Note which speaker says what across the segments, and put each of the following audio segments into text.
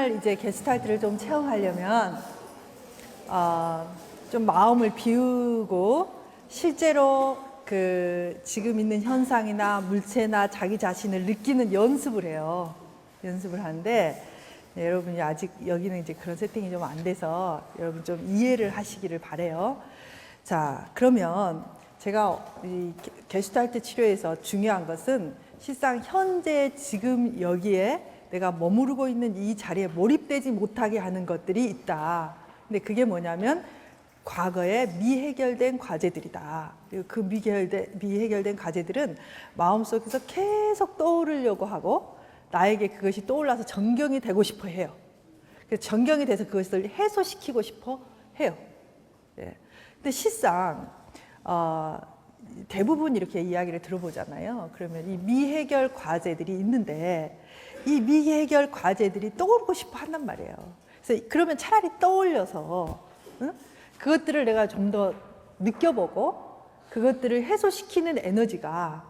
Speaker 1: 오늘 이제 게스탈트를 좀 체험하려면 좀 마음을 비우고 실제로 그 지금 있는 현상이나 물체나 자기 자신을 느끼는 연습을 해요. 연습을 하는데 여러분이 아직 여기는 이제 그런 세팅이 좀 안 돼서 여러분 좀 이해를 하시기를 바래요. 자, 그러면 제가 이 게슈탈트 치료에서 중요한 것은 실상 현재 지금 여기에 내가 머무르고 있는 이 자리에 몰입되지 못하게 하는 것들이 있다. 근데 그게 뭐냐면 과거에 미해결된 과제들이다. 그리고 그 미해결된 과제들은 마음속에서 계속 떠오르려고 하고 나에게 그것이 떠올라서 전경이 되고 싶어 해요. 그래서 전경이 돼서 그것을 해소시키고 싶어 해요. 예. 근데 실상 대부분 이렇게 이야기를 들어보잖아요. 그러면 이 미해결 과제들이 있는데 이 미해결 과제들이 떠오르고 싶어 한단 말이에요. 그래서 그러면 차라리 떠올려서 그것들을 내가 좀 더 느껴보고 그것들을 해소시키는 에너지가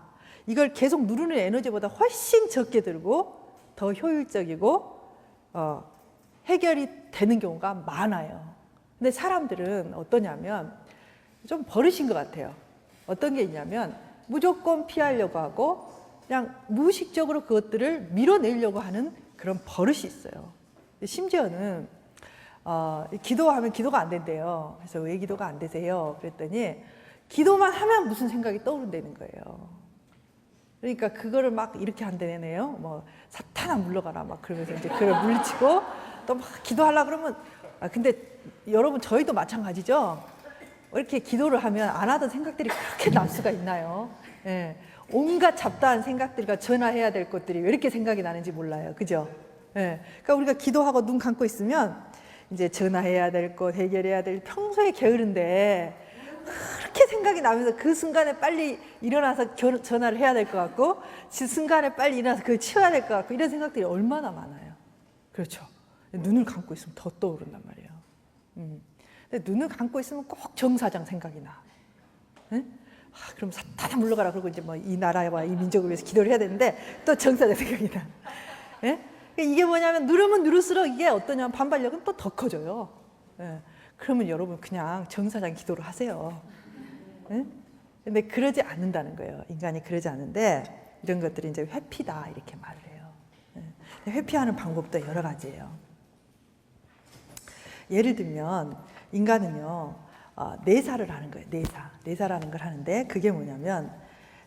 Speaker 1: 이걸 계속 누르는 에너지보다 훨씬 적게 들고 더 효율적이고 해결이 되는 경우가 많아요. 근데 사람들은 어떠냐면 좀 버릇인 것 같아요. 어떤 게 있냐면 무조건 피하려고 하고 그냥 무의식적으로 그것들을 밀어내려고 하는 그런 버릇이 있어요. 심지어는 기도하면 기도가 안 된대요. 그래서 왜 기도가 안 되세요? 그랬더니 기도만 하면 무슨 생각이 떠오른다는 거예요. 그러니까 그거를 막 이렇게 한다네요. 뭐 사탄아 물러가라 막 그러면서 이제 그걸 물리치고 또 막 기도하려고 그러면 근데 여러분 저희도 마찬가지죠. 이렇게 기도를 하면 안 하던 생각들이 그렇게 날 수가 있나요? 예. 온갖 잡다한 생각들과 전화해야 될 것들이 왜 이렇게 생각이 나는지 몰라요. 그죠? 예. 그러니까 우리가 기도하고 눈 감고 있으면 이제 전화해야 될 것, 해결해야 될 평소에 게으른데 그렇게 생각이 나면서 그 순간에 빨리 일어나서 전화를 해야 될 것 같고 그 순간에 빨리 일어나서 그걸 치워야 될 것 같고 이런 생각들이 얼마나 많아요. 그렇죠. 눈을 감고 있으면 더 떠오른단 말이에요. 근데 눈을 감고 있으면 꼭 정사장 생각이 나. 네? 그럼 사탄아 물러가라 그러고 이제 뭐 이 나라와 이 민족을 위해서 기도를 해야 되는데 또 정사장 생각이 나. 네? 이게 뭐냐면 누르면 누를수록 이게 어떠냐면 반발력은 또 더 커져요. 네? 그러면 여러분 그냥 정사장 기도를 하세요. 네? 근데 그러지 않는다는 거예요. 인간이 그러지 않는데 이런 것들이 이제 회피다 이렇게 말을 해요. 네? 회피하는 방법도 여러 가지예요. 예를 들면 인간은요 내사를 하는 거예요. 내사라는 걸 하는데 그게 뭐냐면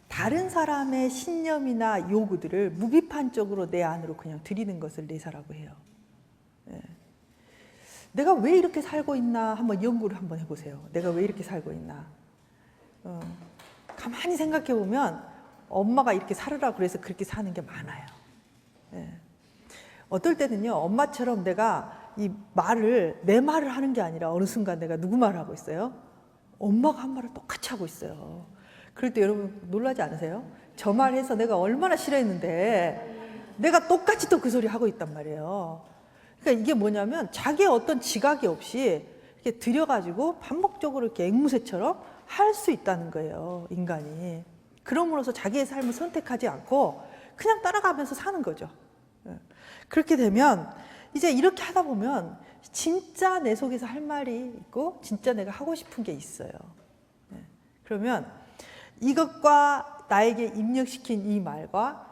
Speaker 1: 다른 사람의 신념이나 요구들을 무비판적으로 내 안으로 그냥 들이는 것을 내사라고 해요. 예. 내가 왜 이렇게 살고 있나 한번 연구를 한번 해보세요. 내가 왜 이렇게 살고 있나. 가만히 생각해 보면 엄마가 이렇게 살으라 그래서 그렇게 사는 게 많아요. 예. 어떨 때는요 엄마처럼 내가 이 말을 내 말을 하는 게 아니라 어느 순간 내가 누구 말을 하고 있어요? 엄마가 한 말을 똑같이 하고 있어요. 그럴 때 여러분 놀라지 않으세요? 저 말해서 내가 얼마나 싫어했는데 내가 똑같이 또 그 소리 하고 있단 말이에요. 그러니까 이게 뭐냐면 자기의 어떤 지각이 없이 이렇게 들여가지고 반복적으로 이렇게 앵무새처럼 할 수 있다는 거예요, 인간이. 그럼으로써 자기의 삶을 선택하지 않고 그냥 따라가면서 사는 거죠. 그렇게 되면 이제 이렇게 하다 보면 진짜 내 속에서 할 말이 있고 진짜 내가 하고 싶은 게 있어요. 그러면 이것과 나에게 입력시킨 이 말과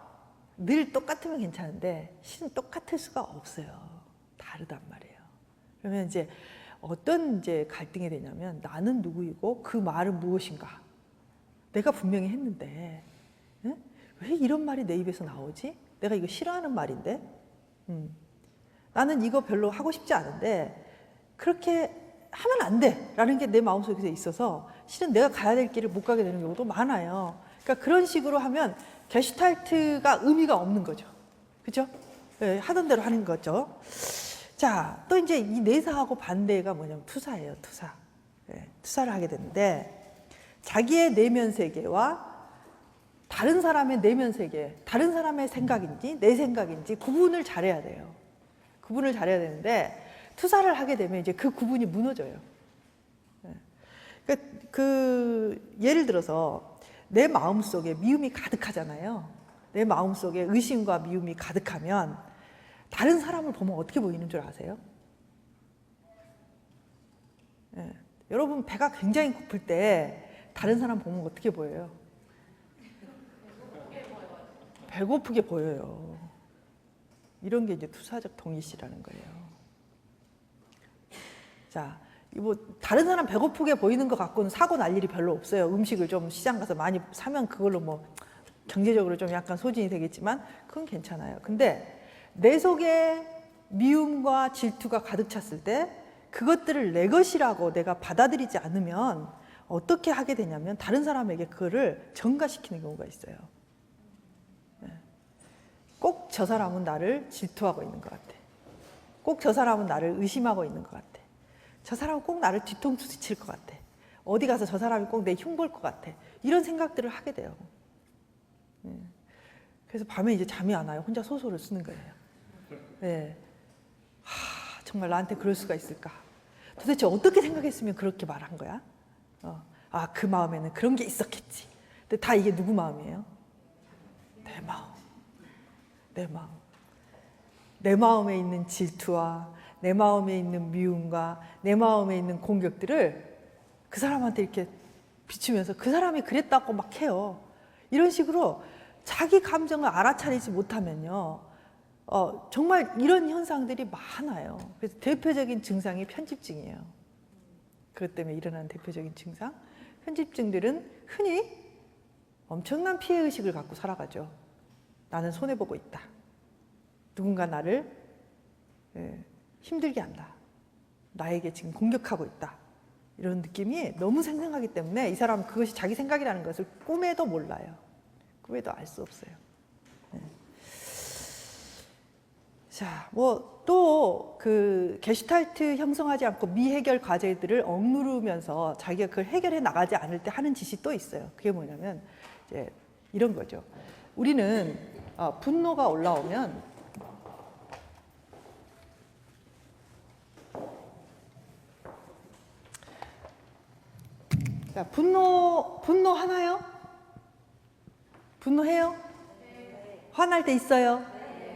Speaker 1: 늘 똑같으면 괜찮은데 실은 똑같을 수가 없어요. 다르단 말이에요. 그러면 이제 어떤 이제 갈등이 되냐면 나는 누구이고 그 말은 무엇인가? 내가 분명히 했는데 왜 이런 말이 내 입에서 나오지? 내가 이거 싫어하는 말인데 나는 이거 별로 하고 싶지 않은데 그렇게 하면 안 돼 라는 게 내 마음속에 있어서 실은 내가 가야 될 길을 못 가게 되는 경우도 많아요. 그러니까 그런 식으로 하면 게슈탈트가 의미가 없는 거죠. 그죠? 네, 하던 대로 하는 거죠. 자, 또 이제 이 내사하고 반대가 뭐냐면 투사예요. 투사. 네, 투사를 하게 되는데 자기의 내면 세계와 다른 사람의 내면 세계, 다른 사람의 생각인지 내 생각인지 구분을 잘해야 돼요. 구분을 잘해야 되는데 투사를 하게 되면 이제 그 구분이 무너져요. 예를 들어서 내 마음속에 미움이 가득하잖아요. 내 마음속에 의심과 미움이 가득하면 다른 사람을 보면 어떻게 보이는 줄 아세요? 예. 여러분 배가 굉장히 고플 때 다른 사람 보면 어떻게 보여요? 배고프게 보여요. 이런 게 이제 투사적 동의시라는 거예요. 자, 뭐 다른 사람 배고프게 보이는 것 갖고는 사고 날 일이 별로 없어요. 음식을 좀 시장 가서 많이 사면 그걸로 뭐 경제적으로 좀 약간 소진이 되겠지만 그건 괜찮아요. 근데 내 속에 미움과 질투가 가득 찼을 때 그것들을 내 것이라고 내가 받아들이지 않으면 어떻게 하게 되냐면 다른 사람에게 그거를 전가시키는 경우가 있어요. 꼭 저 사람은 나를 질투하고 있는 것 같아. 꼭 저 사람은 나를 의심하고 있는 것 같아. 저 사람은 꼭 나를 뒤통수 칠 것 같아. 어디 가서 저 사람이 꼭 내 흉볼 것 같아. 이런 생각들을 하게 돼요. 그래서 밤에 이제 잠이 안 와요. 혼자 소설을 쓰는 거예요. 네. 정말 나한테 그럴 수가 있을까? 도대체 어떻게 생각했으면 그렇게 말한 거야? 그 마음에는 그런 게 있었겠지. 근데 다 이게 누구 마음이에요? 내 마음. 내 마음. 내 마음에 있는 질투와 내 마음에 있는 미움과 내 마음에 있는 공격들을 그 사람한테 이렇게 비추면서 그 사람이 그랬다고 막 해요. 이런 식으로 자기 감정을 알아차리지 못하면요. 정말 이런 현상들이 많아요. 그래서 대표적인 증상이 편집증이에요. 그것 때문에 일어나는 대표적인 증상. 편집증들은 흔히 엄청난 피해의식을 갖고 살아가죠. 나는 손해보고 있다. 누군가 나를 힘들게 한다. 나에게 지금 공격하고 있다. 이런 느낌이 너무 생생하기 때문에 이 사람은 그것이 자기 생각이라는 것을 꿈에도 몰라요. 꿈에도 알 수 없어요. 자, 뭐 또 그 게슈탈트 형성하지 않고 미해결 과제들을 억누르면서 자기가 그걸 해결해 나가지 않을 때 하는 짓이 또 있어요. 그게 뭐냐면 이제 이런 거죠. 우리는 분노가 올라오면 자, 분노하나요? 분노해요? 화날 때 있어요?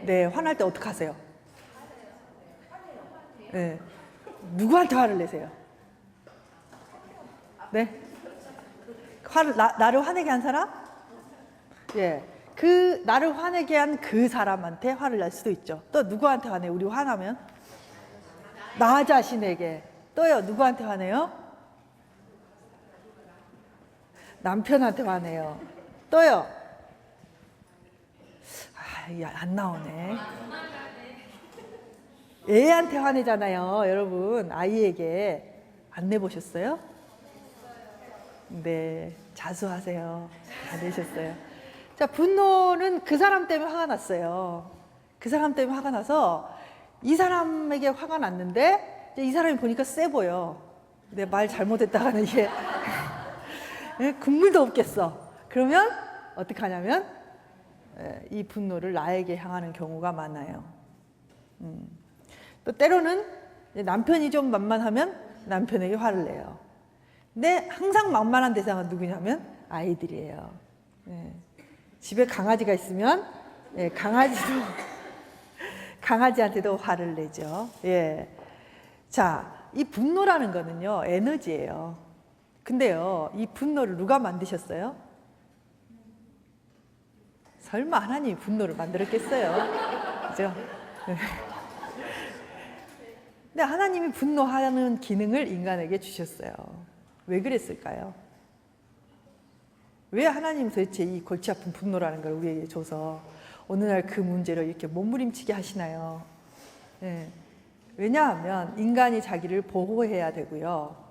Speaker 1: 네, 화날 때 어떻게 하세요? 네. 누구한테 화를 내세요? 네? 나를 화내게 한 사람? 예. 그 나를 화내게 한 그 사람한테 화를 낼 수도 있죠. 또 누구한테 화내요? 우리 화나면? 나 자신에게. 또요, 누구한테 화내요? 남편한테 화내요. 또요? 이게 안 나오네. 애한테 화내잖아요, 여러분. 아이에게 안 내보셨어요? 네, 자수하세요. 안 내셨어요. 자, 분노는 그 사람 때문에 화가 났어요. 그 사람 때문에 화가 나서 이 사람에게 화가 났는데 이 사람이 보니까 세 보여. 내 말 잘못했다가는 이게 국물도 없겠어. 그러면 어떻게 하냐면 이 분노를 나에게 향하는 경우가 많아요. 또 때로는 남편이 좀 만만하면 남편에게 화를 내요. 근데 항상 만만한 대상은 누구냐면 아이들이에요. 집에 강아지가 있으면 강아지한테도 화를 내죠. 자, 이 분노라는 거는요, 에너지예요. 근데요, 이 분노를 누가 만드셨어요? 설마 하나님이 분노를 만들었겠어요? 그죠? 근데 하나님이 분노하는 기능을 인간에게 주셨어요. 왜 그랬을까요? 왜 하나님 도대체 이 골치 아픈 분노라는 걸 우리에게 줘서 어느 날 그 문제로 이렇게 몸부림치게 하시나요? 왜냐하면 인간이 자기를 보호해야 되고요.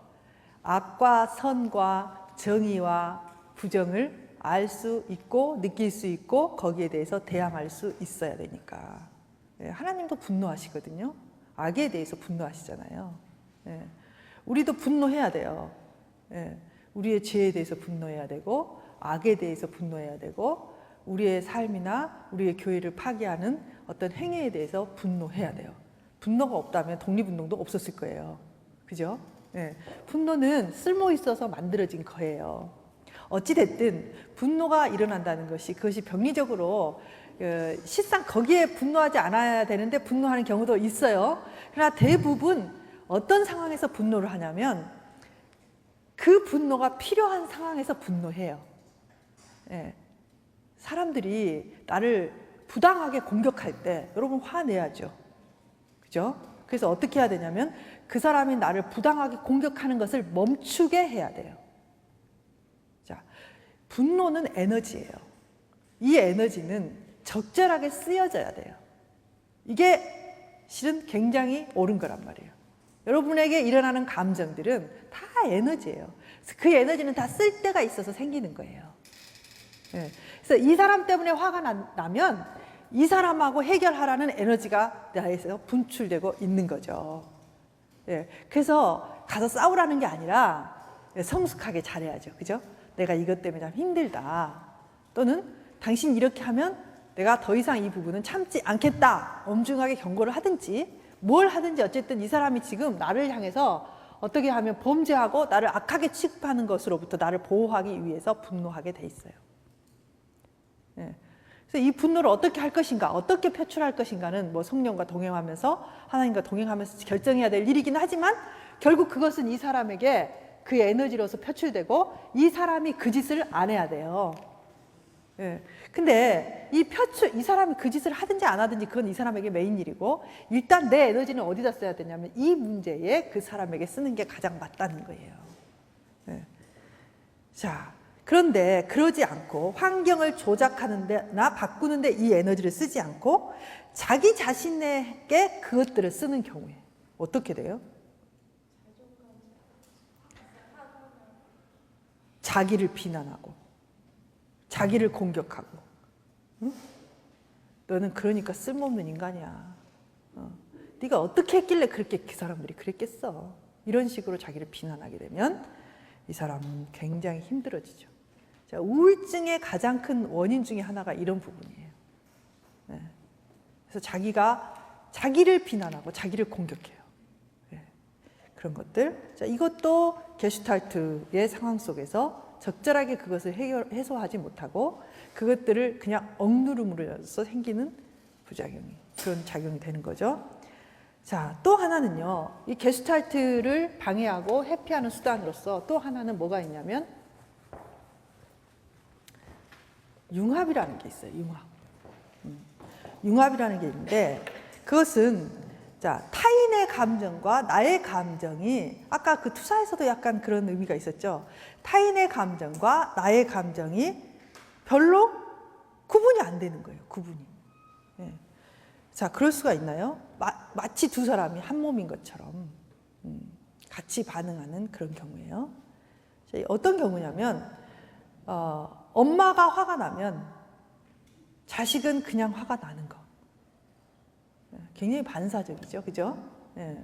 Speaker 1: 악과 선과 정의와 부정을 알 수 있고 느낄 수 있고 거기에 대해서 대항할 수 있어야 되니까. 하나님도 분노하시거든요. 악에 대해서 분노하시잖아요. 우리도 분노해야 돼요. 우리의 죄에 대해서 분노해야 되고 악에 대해서 분노해야 되고 우리의 삶이나 우리의 교회를 파괴하는 어떤 행위에 대해서 분노해야 돼요. 분노가 없다면 독립운동도 없었을 거예요. 그죠? 분노는 쓸모 있어서 만들어진 거예요. 어찌됐든 분노가 일어난다는 것이 그것이 병리적으로 실상 거기에 분노하지 않아야 되는데 분노하는 경우도 있어요. 그러나 대부분 어떤 상황에서 분노를 하냐면 그 분노가 필요한 상황에서 분노해요. 예. 사람들이 나를 부당하게 공격할 때 여러분 화내야죠. 그죠? 그래서 어떻게 해야 되냐면 그 사람이 나를 부당하게 공격하는 것을 멈추게 해야 돼요. 자, 분노는 에너지예요. 이 에너지는 적절하게 쓰여져야 돼요. 이게 실은 굉장히 옳은 거란 말이에요. 여러분에게 일어나는 감정들은 다 에너지예요. 그 에너지는 다 쓸 데가 있어서 생기는 거예요. 예. 그래서 이 사람 때문에 화가 나면 이 사람하고 해결하라는 에너지가 나에서 분출되고 있는 거죠. 예. 그래서 가서 싸우라는 게 아니라 성숙하게 잘해야죠. 그죠? 내가 이것 때문에 참 힘들다. 또는 당신 이렇게 하면 내가 더 이상 이 부분은 참지 않겠다. 엄중하게 경고를 하든지 뭘 하든지 어쨌든 이 사람이 지금 나를 향해서 어떻게 하면 범죄하고 나를 악하게 취급하는 것으로부터 나를 보호하기 위해서 분노하게 돼 있어요. 예. 그래서 이 분노를 어떻게 할 것인가, 어떻게 표출할 것인가는 뭐 성령과 동행하면서 하나님과 동행하면서 결정해야 될 일이긴 하지만 결국 그것은 이 사람에게 그 에너지로서 표출되고 이 사람이 그 짓을 안 해야 돼요. 예. 근데 이 사람이 그 짓을 하든지 안 하든지 그건 이 사람에게 메인 일이고 일단 내 에너지는 어디다 써야 되냐면 이 문제에 그 사람에게 쓰는 게 가장 맞다는 거예요. 예. 자, 그런데 그러지 않고 환경을 조작하는데나 바꾸는데 이 에너지를 쓰지 않고 자기 자신에게 그것들을 쓰는 경우에 어떻게 돼요? 자기를 비난하고 자기를 공격하고 응? 너는 그러니까 쓸모없는 인간이야. 네가 어떻게 했길래 그렇게 그 사람들이 그랬겠어. 이런 식으로 자기를 비난하게 되면 이 사람은 굉장히 힘들어지죠. 자, 우울증의 가장 큰 원인 중에 하나가 이런 부분이에요. 네. 그래서 자기가 자기를 비난하고 자기를 공격해요. 네. 그런 것들. 자, 이것도 게슈탈트의 상황 속에서 적절하게 그것을 해소하지 못하고 그것들을 그냥 억누름으로써 생기는 부작용이 그런 작용이 되는 거죠. 자, 또 하나는요. 이 게슈탈트를 방해하고 회피하는 수단으로서 또 하나는 뭐가 있냐면 융합이라는 게 있어요. 융합. 융합이라는 게 있는데 그것은 자, 타인의 감정과 나의 감정이 아까 그 투사에서도 약간 그런 의미가 있었죠. 타인의 감정과 나의 감정이 별로 구분이 안 되는 거예요. 구분이. 네. 자, 그럴 수가 있나요? 마치 두 사람이 한 몸인 것처럼 같이 반응하는 그런 경우예요. 어떤 경우냐면 엄마가 화가 나면 자식은 그냥 화가 나는 거. 굉장히 반사적이죠. 그죠? 예.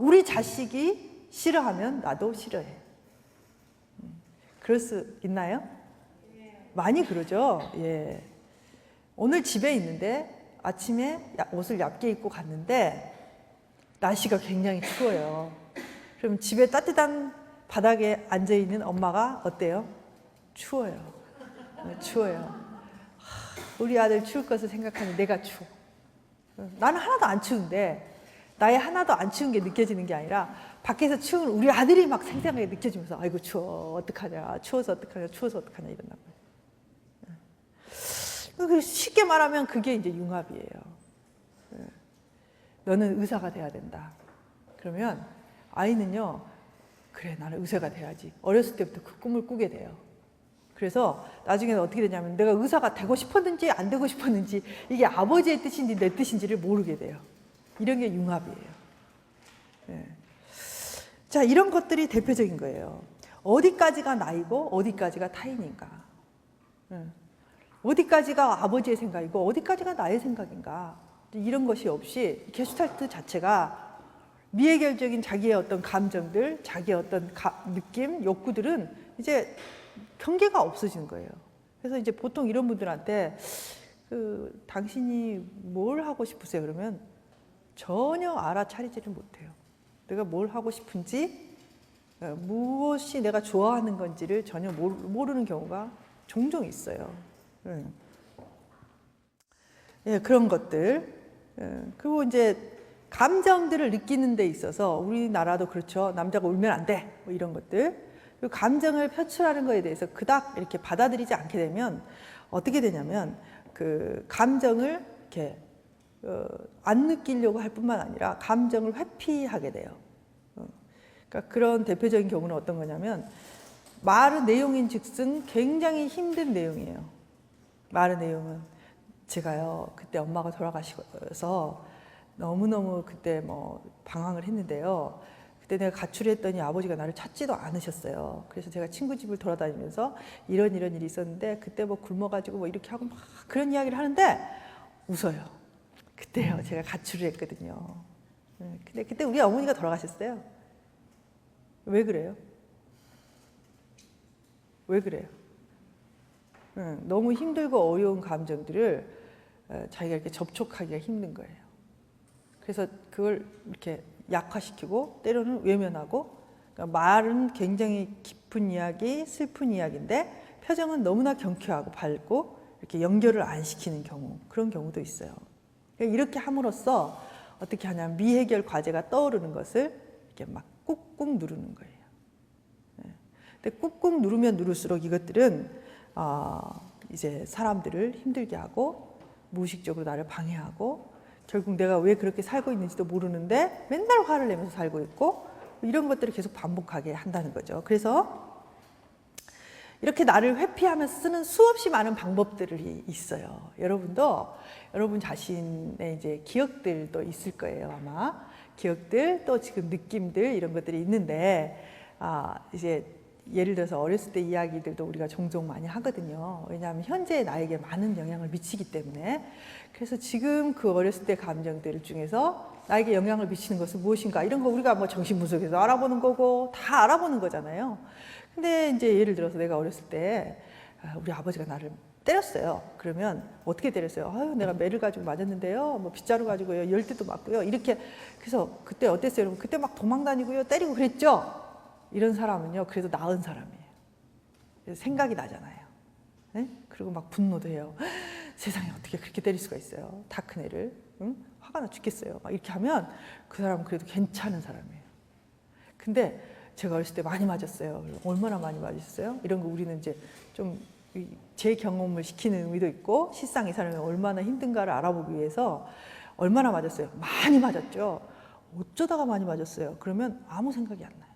Speaker 1: 우리 자식이 싫어하면 나도 싫어해. 그럴 수 있나요? 많이 그러죠. 예. 오늘 집에 있는데 아침에 옷을 얇게 입고 갔는데 날씨가 굉장히 추워요. 그럼 집에 따뜻한 바닥에 앉아있는 엄마가 어때요? 추워요. 추워요. 우리 아들 추울 것을 생각하면 내가 추워. 나는 하나도 안 추운데 나의 하나도 안 추운 게 느껴지는 게 아니라 밖에서 추운 우리 아들이 막 생생하게 느껴지면서 아이고 추워 어떡하냐 추워서 어떡하냐 추워서 어떡하냐 이런단 말이에요. 쉽게 말하면 그게 이제 융합이에요. 너는 의사가 돼야 된다. 그러면 아이는요 그래 나는 의사가 돼야지. 어렸을 때부터 그 꿈을 꾸게 돼요. 그래서 나중에는 어떻게 되냐면 내가 의사가 되고 싶었는지 안 되고 싶었는지 이게 아버지의 뜻인지 내 뜻인지를 모르게 돼요. 이런 게 융합이에요. 네. 자, 이런 것들이 대표적인 거예요. 어디까지가 나이고 어디까지가 타인인가. 네. 어디까지가 아버지의 생각이고 어디까지가 나의 생각인가. 이런 것이 없이 게슈탈트 자체가 미해결적인 자기의 어떤 감정들, 자기의 어떤 느낌, 욕구들은 이제 경계가 없어지는 거예요. 그래서 이제 보통 이런 분들한테 당신이 뭘 하고 싶으세요? 그러면 전혀 알아차리지를 못해요. 내가 뭘 하고 싶은지 무엇이 내가 좋아하는 건지를 전혀 모르는 경우가 종종 있어요. 예, 그런 것들. 그리고 이제 감정들을 느끼는 데 있어서 우리나라도 그렇죠. 남자가 울면 안 돼. 뭐 이런 것들. 그리고 감정을 표출하는 거에 대해서 그닥 이렇게 받아들이지 않게 되면 어떻게 되냐면 그 감정을 이렇게 안 느끼려고 할 뿐만 아니라 감정을 회피하게 돼요. 그러니까 그런 대표적인 경우는 어떤 거냐면 말의 내용인 즉슨 굉장히 힘든 내용이에요. 말의 내용은 제가요 그때 엄마가 돌아가셔서 너무너무 그때 뭐 방황을 했는데요. 그때 내가 가출을 했더니 아버지가 나를 찾지도 않으셨어요. 그래서 제가 친구 집을 돌아다니면서 이런 일이 있었는데 그때 뭐 굶어가지고 뭐 이렇게 하고 막 그런 이야기를 하는데 웃어요. 그때요 제가 가출을 했거든요. 근데 그때 우리 어머니가 돌아가셨어요. 왜 그래요? 왜 그래요? 너무 힘들고 어려운 감정들을 자기가 이렇게 접촉하기가 힘든 거예요. 그래서 그걸 이렇게 약화시키고 때로는 외면하고, 그러니까 말은 굉장히 깊은 이야기, 슬픈 이야기인데 표정은 너무나 경쾌하고 밝고 이렇게 연결을 안 시키는 경우, 그런 경우도 있어요. 그러니까 이렇게 함으로써 어떻게 하냐면 미해결 과제가 떠오르는 것을 이렇게 막 꾹꾹 누르는 거예요. 근데 꾹꾹 누르면 누를수록 이것들은 이제 사람들을 힘들게 하고 무의식적으로 나를 방해하고 결국 내가 왜 그렇게 살고 있는지도 모르는데 맨날 화를 내면서 살고 있고 이런 것들을 계속 반복하게 한다는 거죠. 그래서 이렇게 나를 회피하면서 쓰는 수없이 많은 방법들이 있어요. 여러분도 여러분 자신의 이제 기억들도 있을 거예요, 아마. 기억들 또 지금 느낌들 이런 것들이 있는데 이제 예를 들어서 어렸을 때 이야기들도 우리가 종종 많이 하거든요. 왜냐하면 현재의 나에게 많은 영향을 미치기 때문에. 그래서 지금 그 어렸을 때 감정들 중에서 나에게 영향을 미치는 것은 무엇인가 이런 거 우리가 뭐 정신분석에서 알아보는 거고 다 알아보는 거잖아요. 근데 이제 예를 들어서 내가 어렸을 때 우리 아버지가 나를 때렸어요. 그러면 어떻게 때렸어요? 아유, 내가 매를 가지고 맞았는데요. 뭐 빗자루 가지고요. 10대도 맞고요. 이렇게. 그래서 그때 어땠어요? 여러분? 그때 막 도망 다니고요. 때리고 그랬죠? 이런 사람은요, 그래도 나은 사람이에요. 그래서 생각이 나잖아요. 네? 그리고 막 분노도 해요. 세상에 어떻게 그렇게 때릴 수가 있어요? 다 큰 애를. 응? 화가 나 죽겠어요. 막 이렇게 하면 그 사람은 그래도 괜찮은 사람이에요. 근데 제가 어렸을 때 많이 맞았어요. 얼마나 많이 맞았어요? 이런 거 우리는 이제 좀 제 경험을 시키는 의미도 있고 실상 이 사람이 얼마나 힘든가를 알아보기 위해서 얼마나 맞았어요? 많이 맞았죠. 어쩌다가 많이 맞았어요? 그러면 아무 생각이 안 나요.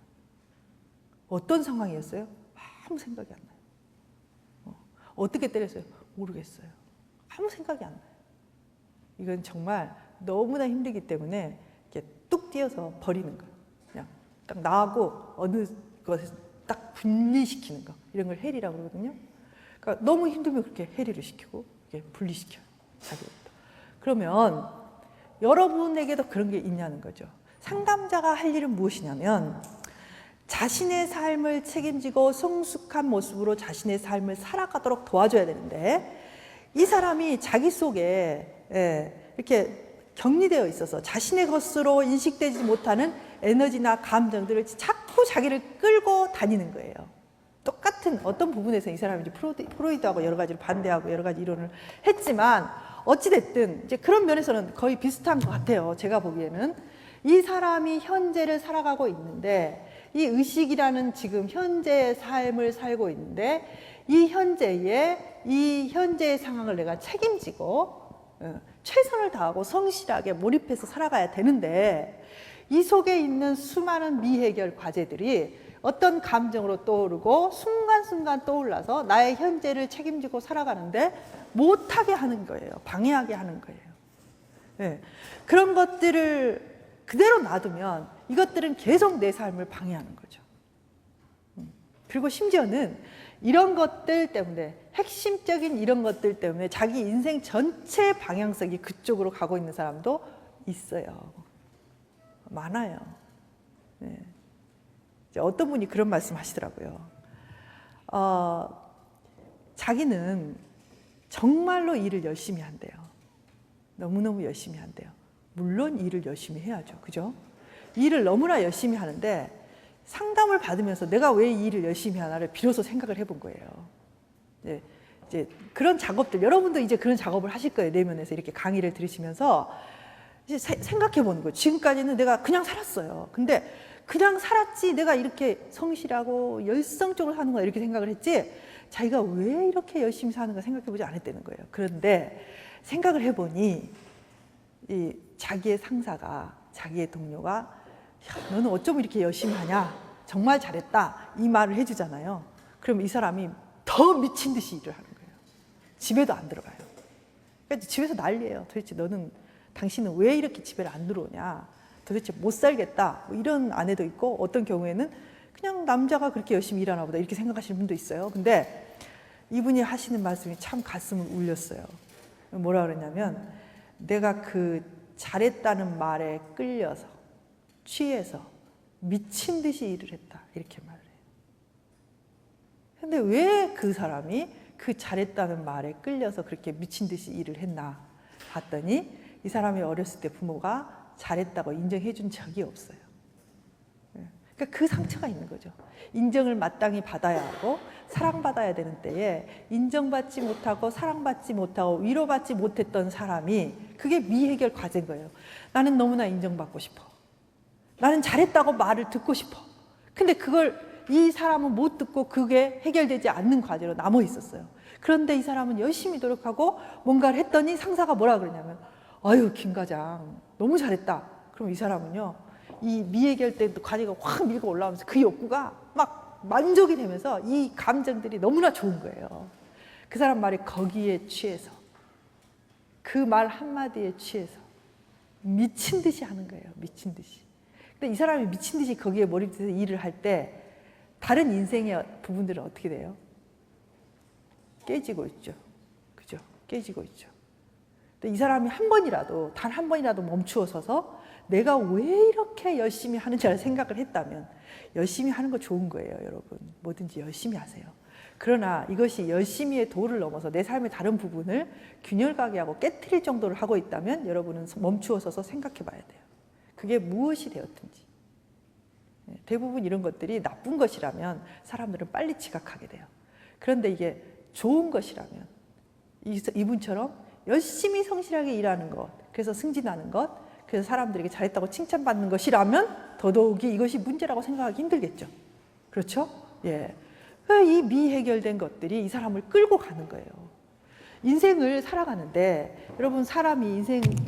Speaker 1: 어떤 상황이었어요? 아무 생각이 안 나요. 어떻게 때렸어요? 모르겠어요. 아무 생각이 안 나요. 이건 정말 너무나 힘들기 때문에 이렇게 뚝 띄어서 버리는 거예요. 그냥 딱 나하고 어느 것에서 딱 분리시키는 거. 이런 걸 해리라고 그러거든요. 그러니까 너무 힘들면 그렇게 해리를 시키고 이렇게 분리시켜요. 자기부터. 그러면 여러분에게도 그런 게 있냐는 거죠. 상담자가 할 일은 무엇이냐면 자신의 삶을 책임지고 성숙한 모습으로 자신의 삶을 살아가도록 도와줘야 되는데 이 사람이 자기 속에 이렇게 격리되어 있어서 자신의 것으로 인식되지 못하는 에너지나 감정들을 자꾸 자기를 끌고 다니는 거예요. 똑같은 어떤 부분에서 이 사람이 이제 프로이드하고 여러 가지를 반대하고 여러 가지 이론을 했지만 어찌됐든 이제 그런 면에서는 거의 비슷한 것 같아요. 제가 보기에는 이 사람이 현재를 살아가고 있는데 이 의식이라는 지금 현재의 삶을 살고 있는데 이 현재의 상황을 내가 책임지고 최선을 다하고 성실하게 몰입해서 살아가야 되는데 이 속에 있는 수많은 미해결 과제들이 어떤 감정으로 떠오르고 순간순간 떠올라서 나의 현재를 책임지고 살아가는데 못하게 하는 거예요. 방해하게 하는 거예요. 네. 그런 것들을 그대로 놔두면 이것들은 계속 내 삶을 방해하는 거죠. 그리고 심지어는 이런 것들 때문에 핵심적인 이런 것들 때문에 자기 인생 전체 방향성이 그쪽으로 가고 있는 사람도 있어요. 많아요. 네. 어떤 분이 그런 말씀 하시더라고요. 자기는 정말로 일을 열심히 한대요. 너무너무 열심히 한대요. 물론 일을 열심히 해야죠. 그죠? 일을 너무나 열심히 하는데 상담을 받으면서 내가 왜 이 일을 열심히 하나를 비로소 생각을 해본 거예요. 네. 이제 그런 작업들, 여러분도 이제 그런 작업을 하실 거예요. 내면에서 이렇게 강의를 들으시면서 이제 생각해 보는 거예요. 지금까지는 내가 그냥 살았어요. 근데 그냥 살았지, 내가 이렇게 성실하고 열성적으로 사는 거야 이렇게 생각을 했지, 자기가 왜 이렇게 열심히 사는가 생각해 보지 않았다는 거예요. 그런데 생각을 해보니 이 자기의 상사가, 자기의 동료가 야, 너는 어쩜 이렇게 열심히 하냐, 정말 잘했다, 이 말을 해주잖아요. 그럼 이 사람이 더 미친 듯이 일을 하는 거예요. 집에도 안 들어가요. 그러니까 집에서 난리예요. 도대체 당신은 왜 이렇게 집에 안 들어오냐, 도대체 못 살겠다, 뭐 이런 아내도 있고, 어떤 경우에는 그냥 남자가 그렇게 열심히 일하나 보다 이렇게 생각하시는 분도 있어요. 근데 이분이 하시는 말씀이 참 가슴을 울렸어요. 뭐라 그러냐면, 내가 그 잘했다는 말에 끌려서 취해서 미친 듯이 일을 했다 이렇게 말을 해요. 근데 왜 그 사람이 그 잘했다는 말에 끌려서 그렇게 미친 듯이 일을 했나 봤더니, 이 사람이 어렸을 때 부모가 잘했다고 인정해 준 적이 없어요. 그러니까 그 상처가 있는 거죠. 인정을 마땅히 받아야 하고 사랑받아야 되는 때에 인정받지 못하고 사랑받지 못하고 위로받지 못했던 사람이, 그게 미해결 과제인 거예요. 나는 너무나 인정받고 싶어. 나는 잘했다고 말을 듣고 싶어. 근데 그걸 이 사람은 못 듣고 그게 해결되지 않는 과제로 남아 있었어요. 그런데 이 사람은 열심히 노력하고 뭔가를 했더니 상사가 뭐라 그러냐면, 아유 김 과장 너무 잘했다. 그럼 이 사람은요, 이 미해결 때 과제가 확 밀고 올라오면서 그 욕구가 막 만족이 되면서 이 감정들이 너무나 좋은 거예요. 그 사람 말이 거기에 취해서, 그 말 한마디에 취해서 미친 듯이 하는 거예요. 미친 듯이. 근데 이 사람이 미친 듯이 거기에 몰입돼서 일을 할 때 다른 인생의 부분들은 어떻게 돼요? 깨지고 있죠. 그죠? 깨지고 있죠. 근데 이 사람이 한 번이라도, 단 한 번이라도 멈추어 서서 내가 왜 이렇게 열심히 하는지를 생각을 했다면, 열심히 하는 거 좋은 거예요, 여러분. 뭐든지 열심히 하세요. 그러나 이것이 열심히의 도를 넘어서 내 삶의 다른 부분을 균열가게 하고 깨트릴 정도를 하고 있다면, 여러분은 멈추어 서서 생각해 봐야 돼요. 그게 무엇이 되었든지. 대부분 이런 것들이 나쁜 것이라면 사람들은 빨리 지각하게 돼요. 그런데 이게 좋은 것이라면, 이분처럼 열심히 성실하게 일하는 것, 그래서 승진하는 것, 그래서 사람들에게 잘했다고 칭찬받는 것이라면 더더욱이 이것이 문제라고 생각하기 힘들겠죠. 그렇죠? 예. 이 미해결된 것들이 이 사람을 끌고 가는 거예요. 인생을 살아가는데, 여러분 사람이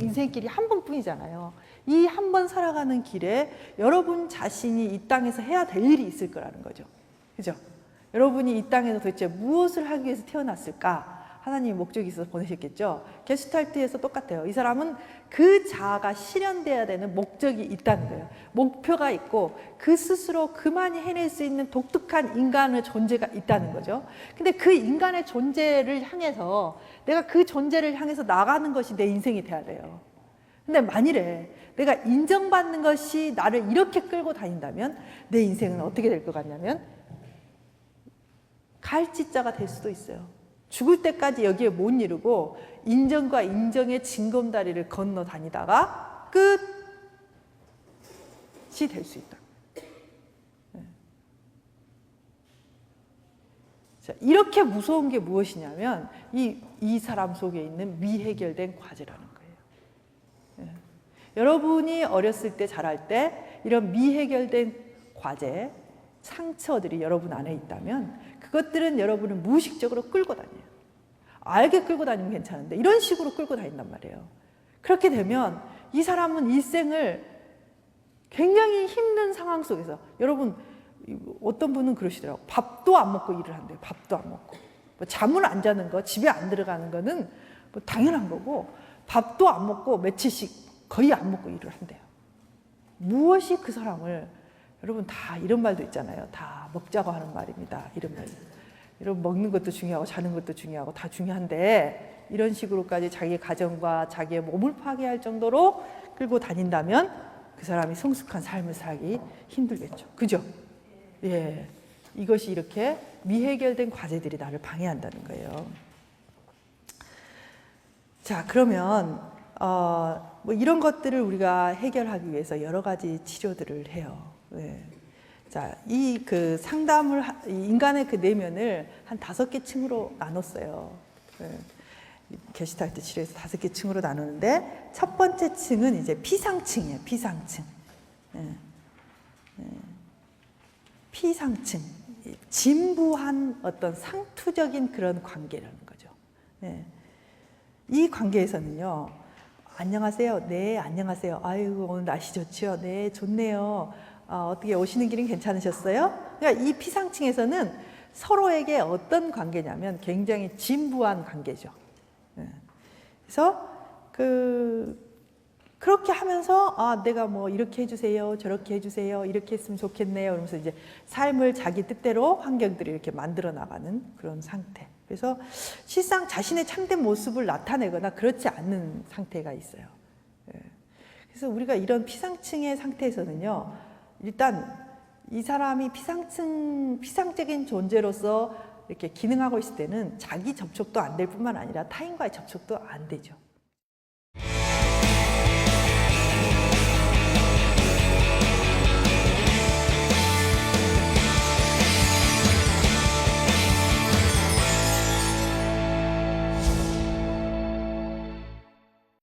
Speaker 1: 인생길이 한 번뿐이잖아요. 이 한 번 살아가는 길에 여러분 자신이 이 땅에서 해야 될 일이 있을 거라는 거죠. 그죠? 여러분이 이 땅에서 도대체 무엇을 하기 위해서 태어났을까? 하나님의 목적이 있어서 보내셨겠죠. 게슈탈트에서 똑같아요. 이 사람은 그 자아가 실현돼야 되는 목적이 있다는 거예요. 목표가 있고 그 스스로 그만이 해낼 수 있는 독특한 인간의 존재가 있다는 거죠. 근데 그 인간의 존재를 향해서, 내가 그 존재를 향해서 나가는 것이 내 인생이 돼야 돼요. 근데 만일에 내가 인정받는 것이 나를 이렇게 끌고 다닌다면 내 인생은 어떻게 될 것 같냐면, 갈지자가 될 수도 있어요. 죽을 때까지 여기에 못 이루고 인정과 인정의 징검다리를 건너 다니다가 끝이 될 수 있다. 자, 이렇게 무서운 게 무엇이냐면 이 사람 속에 있는 미해결된 과제라는 거예요. 여러분이 어렸을 때, 자랄 때 이런 미해결된 과제, 상처들이 여러분 안에 있다면 그것들은 여러분을 무의식적으로 끌고 다녀요. 알게 끌고 다니면 괜찮은데 이런 식으로 끌고 다닌단 말이에요. 그렇게 되면 이 사람은 일생을 굉장히 힘든 상황 속에서, 여러분 어떤 분은 그러시더라고요. 밥도 안 먹고 일을 한대요. 밥도 안 먹고. 뭐 잠을 안 자는 거, 집에 안 들어가는 거는 뭐 당연한 거고, 밥도 안 먹고 며칠씩 거의 안 먹고 일을 한대요. 무엇이 그 사람을, 여러분 다 이런 말도 있잖아요. 다 먹자고 하는 말입니다. 이런 말. 여러분 먹는 것도 중요하고 자는 것도 중요하고 다 중요한데, 이런 식으로까지 자기의 가정과 자기의 몸을 파괴할 정도로 끌고 다닌다면 그 사람이 성숙한 삶을 살기 힘들겠죠. 그죠? 예. 이것이 이렇게 미해결된 과제들이 나를 방해한다는 거예요. 자, 그러면 뭐 이런 것들을 우리가 해결하기 위해서 여러 가지 치료들을 해요. 예. 자, 이 그 상담을 이 인간의 그 내면을 한 5개 층으로 나눴어요. 게슈탈트 치료에서 5개 층으로 나누는데 첫 번째 층은 이제 피상층이에요. 피상층. 피상층. 진부한 어떤 상투적인 그런 관계라는 거죠. 이 관계에서는요. 안녕하세요. 네, 안녕하세요. 아이고, 오늘 날씨 좋죠? 네, 좋네요. 어떻게 오시는 길은 괜찮으셨어요? 그러니까 이 피상층에서는 서로에게 어떤 관계냐면 굉장히 진부한 관계죠. 그래서 그렇게 하면서 내가 뭐 이렇게 해주세요, 저렇게 해주세요, 이렇게 했으면 좋겠네요. 그러면서 이제 삶을 자기 뜻대로 환경들이 이렇게 만들어 나가는 그런 상태. 그래서 실상 자신의 참된 모습을 나타내거나 그렇지 않는 상태가 있어요. 그래서 우리가 이런 피상층의 상태에서는요, 일단 이 사람이 피상적인 존재로서 이렇게 기능하고 있을 때는 자기 접촉도 안 될 뿐만 아니라 타인과의 접촉도 안 되죠.